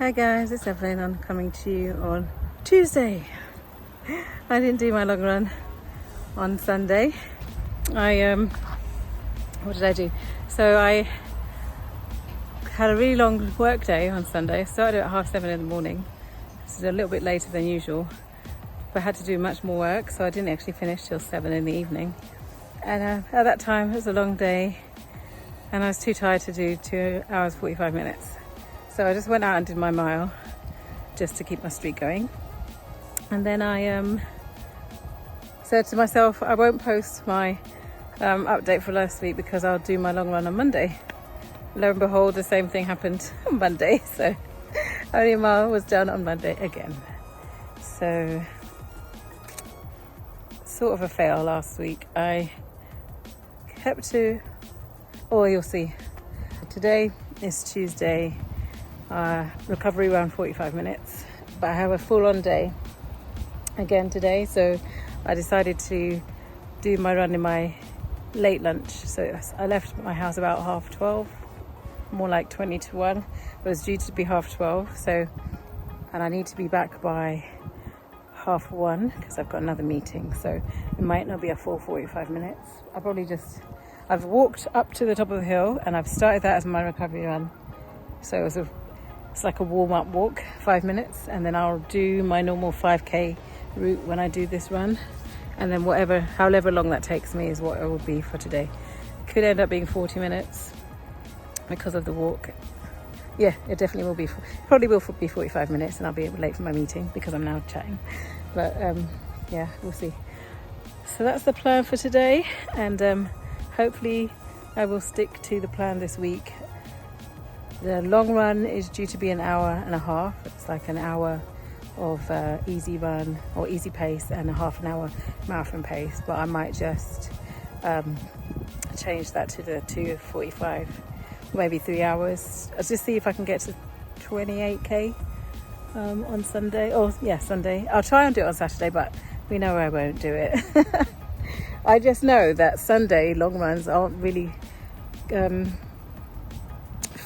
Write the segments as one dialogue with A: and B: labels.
A: Hi guys, it's Evelyn. I'm coming to you on Tuesday. I didn't do my long run on Sunday. What did I do? So I had a really long work day on Sunday. I started at 7:30 in the morning. This is a little bit later than usual, but I had to do much more work, so I didn't actually finish till 7 in the evening. And at that time, it was a long day, and I was too tired to do 2 hours 45 minutes. So I just went out and did my mile just to keep my streak going. And then I said to myself, I won't post my update for last week because I'll do my long run on Monday. Lo and behold, the same thing happened on Monday. So only a mile was done on Monday again. So sort of a fail last week. I kept to, you'll see. Today is Tuesday. Recovery around 45 minutes, but I have a full-on day again today, so I decided to do my run in my late lunch. So I left my house about 12:30, more like 20 to 1, but it was due to be 12:30, so, and I need to be back by 1:30 because I've got another meeting, so it might not be a full 45 minutes. I've walked up to the top of the hill and I've started that as my recovery run, so it's like a warm-up walk, 5 minutes, and then I'll do my normal 5k route when I do this run, and then however long that takes me is what it will be for today. Could end up being 40 minutes because of the walk. Yeah, it definitely will be. Probably will be 45 minutes, and I'll be late for my meeting because I'm now chatting. But yeah, we'll see. So that's the plan for today, and hopefully I will stick to the plan this week. The long run is due to be an hour and a half. It's like an hour of easy run or easy pace and a half an hour marathon pace. But I might just change that to the 2:45, maybe 3 hours. I'll just see if I can get to 28k on Sunday. Sunday. I'll try and do it on Saturday, but we know I won't do it. I just know that Sunday long runs aren't really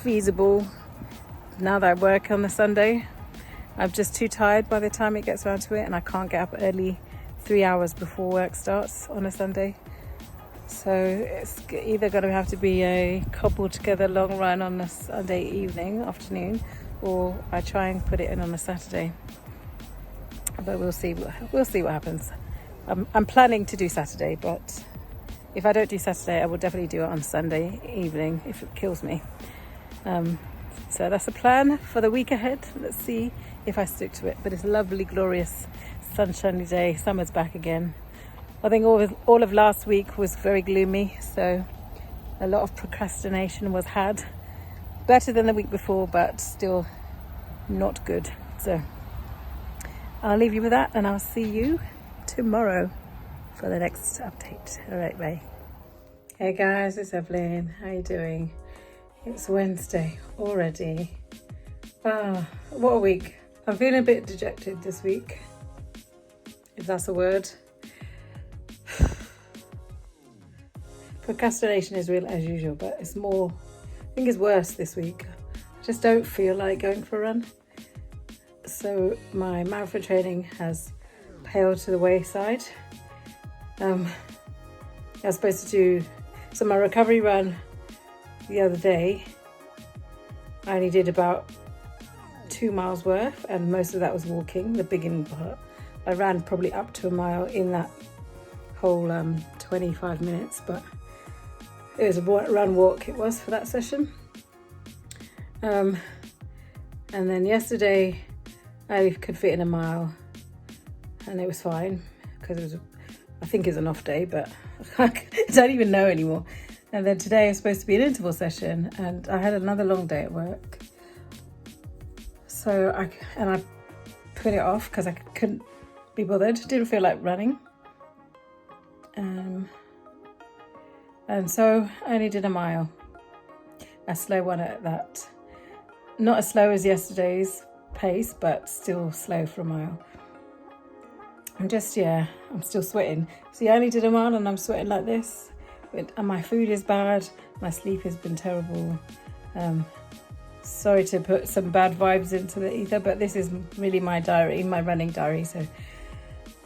A: feasible now that I work on the Sunday. I'm just too tired by the time it gets around to it, and I can't get up early 3 hours before work starts on a Sunday. So it's either going to have to be a cobbled together long run on a Sunday afternoon, or I try and put it in on a Saturday. But we'll see what happens. I'm planning to do Saturday, but if I don't do Saturday, I will definitely do it on Sunday evening if it kills me. So that's the plan for the week ahead. Let's see if I stick to it. But it's a lovely, glorious, sunshiny day. Summer's back again. I think all of last week was very gloomy, so a lot of procrastination was had. Better than the week before, but still not good. So I'll leave you with that, and I'll see you tomorrow for the next update. All right, bye. Hey guys, it's Evelyn. How you doing? It's Wednesday already. What a week. I'm feeling a bit dejected this week, if that's a word. Procrastination is real as usual, but I think it's worse this week. I just don't feel like going for a run. So my marathon training has paled to the wayside. I was supposed to do my recovery run the other day. I only did about 2 miles worth, and most of that was walking, the beginning part. I ran probably up to a mile in that whole 25 minutes, but it was a run walk it was for that session. And then yesterday I could fit in a mile, and it was fine because I think it's an off day, but I don't even know anymore. And then today is supposed to be an interval session, and I had another long day at work. So I put it off because I couldn't be bothered. Didn't feel like running. And so I only did a mile. A slow one at that. Not as slow as yesterday's pace, but still slow for a mile. I'm still sweating. See, I only did a mile and I'm sweating like this. And my food is bad, my sleep has been terrible. Sorry to put some bad vibes into the ether, but this is really my diary, my running diary. So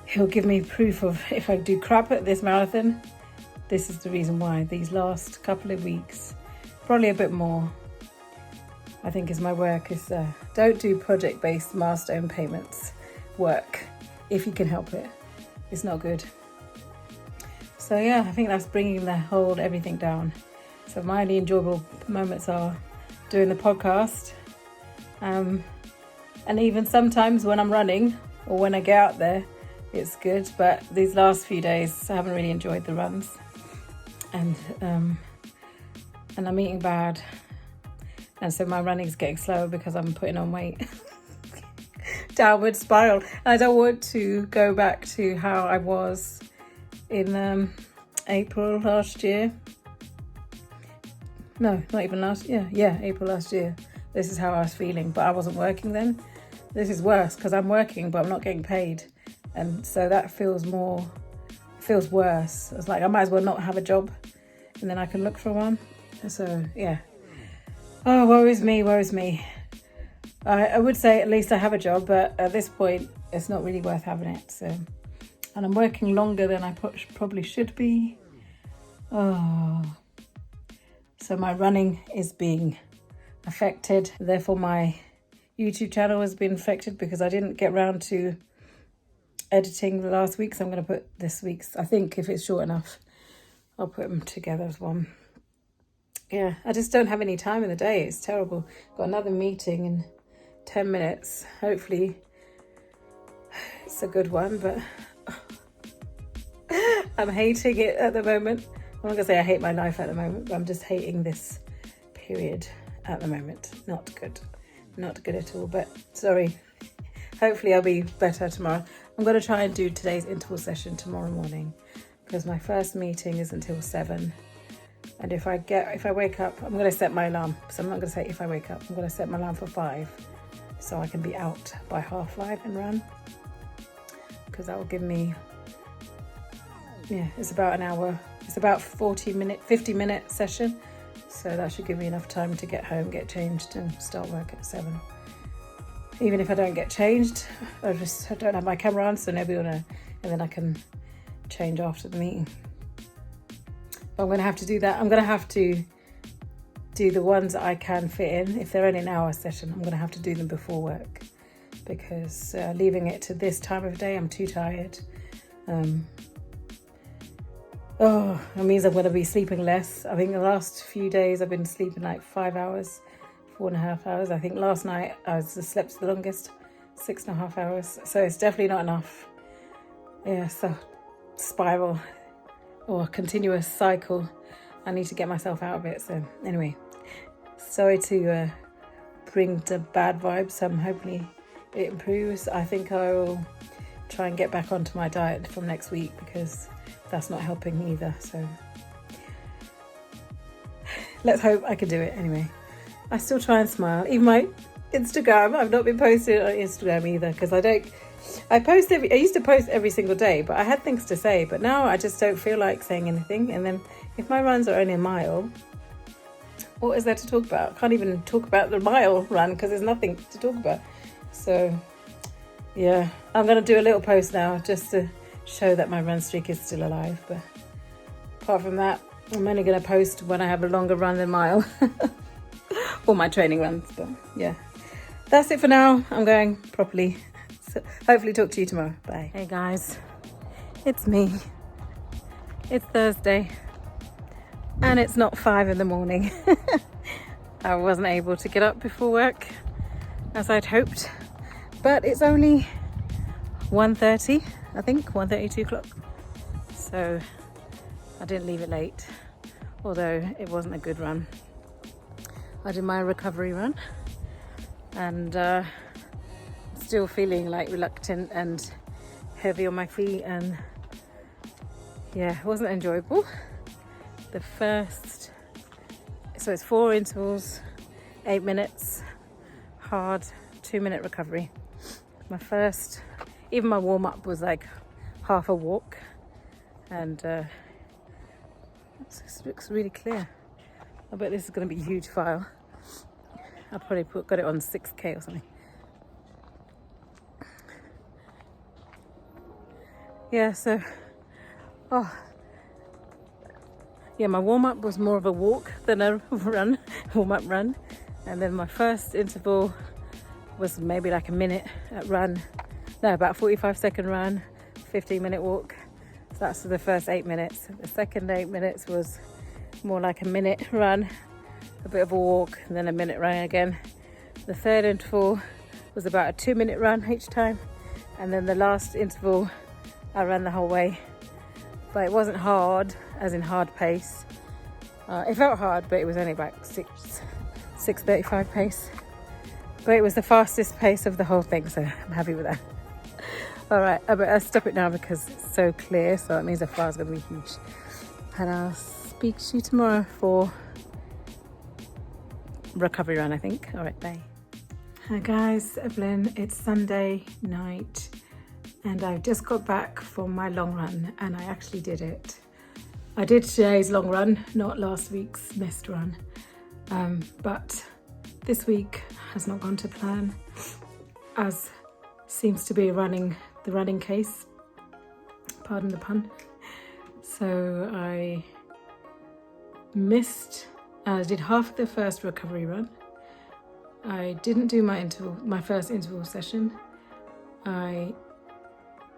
A: he'll give me proof of if I do crap at this marathon. This is the reason why. These last couple of weeks, probably a bit more, I think is my work is don't do project-based milestone payments work if you can help it. It's not good. So yeah, I think that's bringing the whole everything down. So my only enjoyable moments are doing the podcast, and even sometimes when I'm running or when I get out there, it's good. But these last few days, I haven't really enjoyed the runs, and I'm eating bad, and so my running's getting slower because I'm putting on weight. Downward spiral. I don't want to go back to how I was in April last year. No, not even last year. Yeah, April last year. This is how I was feeling, but I wasn't working then. This is worse because I'm working, but I'm not getting paid. And so that feels worse. It's like I might as well not have a job and then I can look for one. So, yeah. Oh, woe is me. I would say at least I have a job, but at this point, it's not really worth having it. So, and I'm working longer than I probably should be. Oh. So my running is being affected. Therefore, my YouTube channel has been affected because I didn't get around to editing the last week. So I'm going to put this week's, I think if it's short enough, I'll put them together as one. Yeah, I just don't have any time in the day. It's terrible. Got another meeting in 10 minutes. Hopefully it's a good one, but I'm hating it at the moment. I'm not going to say I hate my life at the moment, but I'm just hating this period at the moment. Not good. Not good at all, but sorry. Hopefully I'll be better tomorrow. I'm going to try and do today's interval session tomorrow morning because my first meeting is until 7. And if I wake up, I'm going to set my alarm. So I'm not going to say if I wake up. I'm going to set my alarm for 5 so I can be out by 5:30 and run. Because that will give me, it's about an hour. It's about 50-minute session. So that should give me enough time to get home, get changed and start work at 7. Even if I don't get changed, I don't have my camera on so nobody will know. And then I can change after the meeting. But I'm going to have to do that. I'm going to have to do the ones that I can fit in. If they're only an hour session, I'm going to have to do them before work. Because leaving it to this time of day, I'm too tired. It means I'm going to be sleeping less. I think the last few days I've been sleeping like 5 hours, 4.5 hours. I think last night I slept the longest, 6.5 hours. So it's definitely not enough. Yeah, so spiral or continuous cycle. I need to get myself out of it. So anyway, sorry to bring the bad vibes. Hopefully it improves. I think I will try and get back onto my diet from next week because that's not helping me either. So let's hope I can do it anyway. I still try and smile. Even my Instagram, I've not been posting on Instagram either because I used to post every single day, but I had things to say, but now I just don't feel like saying anything. And then if my runs are only a mile, what is there to talk about? I can't even talk about the mile run because there's nothing to talk about. So yeah, I'm going to do a little post now just to show that my run streak is still alive. But apart from that, I'm only going to post when I have a longer run than a mile or my training runs. But yeah, that's it for now. I'm going properly. So hopefully talk to you tomorrow. Bye. Hey guys, it's me. It's Thursday and it's not 5 in the morning. I wasn't able to get up before work as I'd hoped, but it's only 1:30, I think, 1:30, 2 o'clock. So I didn't leave it late, although it wasn't a good run. I did my recovery run and still feeling like reluctant and heavy on my feet, and yeah, it wasn't enjoyable. So it's 4 intervals, 8 minutes, hard, 2-minute recovery. Even my warm-up was like half a walk, and this looks really clear. I bet this is going to be a huge file. I probably got it on 6K or something. Yeah, so, yeah, my warm-up was more of a walk than a run, warm-up run. And then my first interval was maybe like a minute run. No, about 45-second run, 15-minute walk. So that's the first 8 minutes. The second 8 minutes was more like a minute run, a bit of a walk, and then a minute run again. The third interval was about a 2-minute run each time. And then the last interval, I ran the whole way. But it wasn't hard, as in hard pace. It felt hard, but it was only about 6:35 pace. But it was the fastest pace of the whole thing, so I'm happy with that. All right, I better stop it now because it's so clear, so that means the file's going to be huge. And I'll speak to you tomorrow for recovery run, I think. All right, bye. Hi guys, Evelyn. It's Sunday night and I've just got back from my long run and I actually did it. I did today's long run, not last week's missed run. But this week has not gone to plan, as seems to be the running case, pardon the pun. So I did half the first recovery run. I didn't do my first interval session. I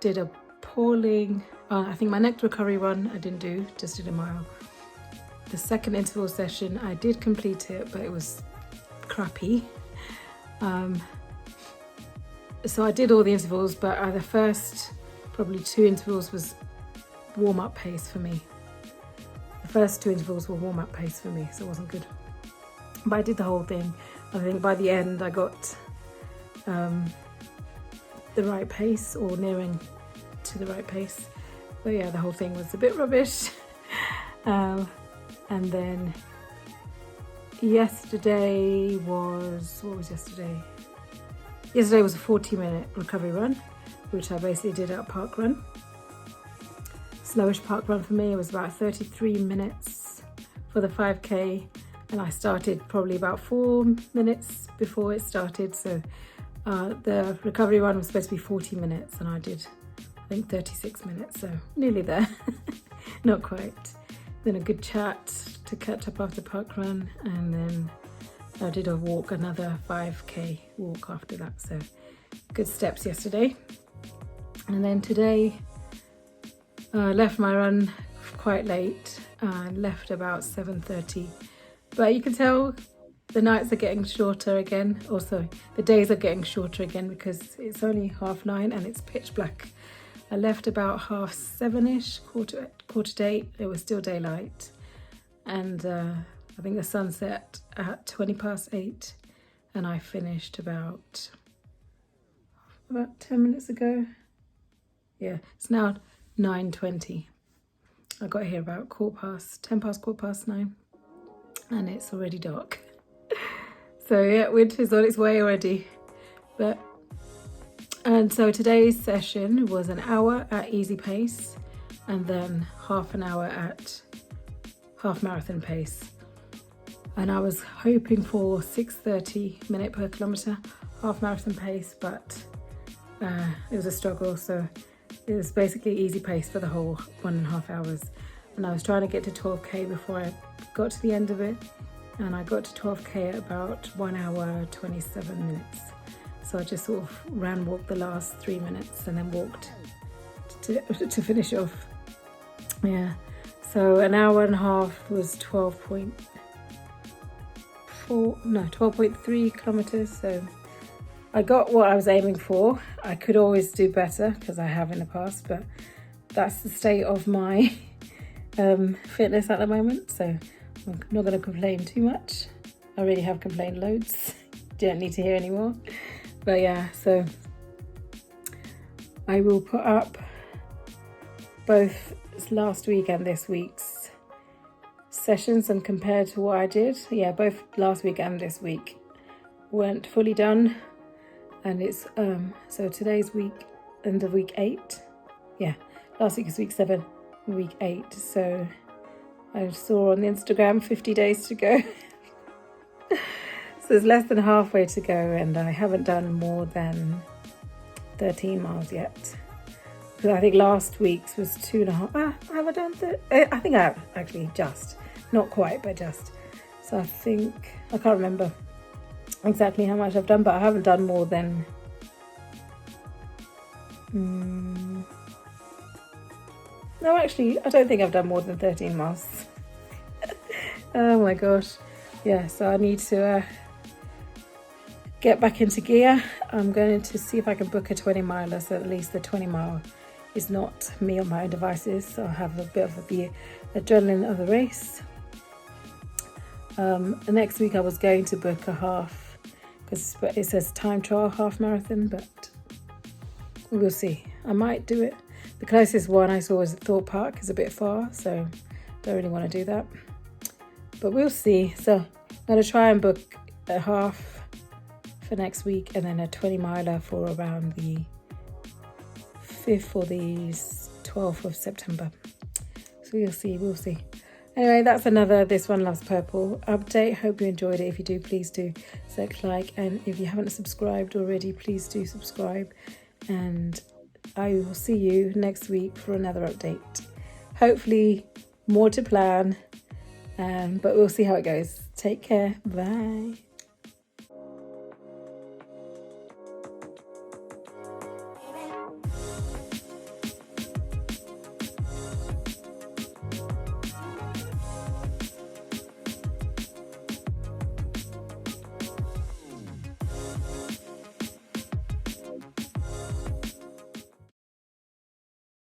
A: did a appalling, I think my next recovery run I didn't do, just did a mile. The second interval session, I did complete it, but it was crappy. So I did all the intervals, but the first probably 2 intervals was warm-up pace for me. The first 2 intervals were warm-up pace for me, so it wasn't good. But I did the whole thing. I think by the end I got the right pace, or nearing to the right pace. But yeah, the whole thing was a bit rubbish. And then yesterday was, what was yesterday? Yesterday was a 40-minute recovery run, which I basically did at Park Run. Slowish Park Run for me. It was about 33 minutes for the 5K, and I started probably about 4 minutes before it started. So the recovery run was supposed to be 40 minutes and I did, I think, 36 minutes, so nearly there. Not quite. Then a good chat to catch up after Park Run, and then I did a walk, another 5K walk after that, so good steps yesterday. And then today I left my run quite late. I left about 7:30, but you can tell the nights are getting shorter again. Also, the days are getting shorter again because it's only 9:30 and it's pitch black. I left about 7:30ish, quarter to 8. It was still daylight, and I think the sun set at 8:20, and I finished about 10 minutes ago. Yeah, it's now 9:20. I got here about 9:10, and it's already dark. So yeah, winter's on its way already. And so today's session was an hour at easy pace, and then half an hour at half marathon pace. And I was hoping for 6:30 minute per kilometre half marathon pace, but it was a struggle. So it was basically easy pace for the whole 1.5 hours. And I was trying to get to 12K before I got to the end of it. And I got to 12K at about 1 hour, 27 minutes. So I just sort of walked the last 3 minutes and then walked to finish off. Yeah, so an hour and a half was 12.3 kilometers. So I got what I was aiming for. I could always do better because I have in the past, but that's the state of my fitness at the moment. So I'm not going to complain too much. I already have complained loads. Don't need to hear anymore. But yeah, so I will put up both last week and this week's sessions and compare to what I did. Yeah, both last week and this week weren't fully done. And it's, so today's week, end of week 8. Yeah, last week is week 7, week 8. So I saw on the Instagram 50 days to go. there's less than halfway to go, and I haven't done more than 13 miles yet. Because I think last week's was 2.5. Have I done I think I have, actually, just. Not quite, but just. So I think, I can't remember exactly how much I've done, but I haven't done more than... No, actually, I don't think I've done more than 13 miles. Oh my gosh. Yeah, so I need to get back into gear. I'm going to see if I can book a 20 miler, so at least the 20 mile is not me on my own devices, so I'll have a bit of the adrenaline of the race. Next week I was going to book a half, because it says time trial half marathon, but we'll see. I might do it. The closest one I saw was at Thorpe Park. It's a bit far, so don't really want to do that. But we'll see. So I'm going to try and book a half for next week, and then a 20 miler for around the 5th or the 12th of September. So we'll see. Anyway, that's another This One Loves Purple update. Hope you enjoyed it. If you do, please do select like. And if you haven't subscribed already, please do subscribe. And I will see you next week for another update. Hopefully more to plan, but we'll see how it goes. Take care. Bye.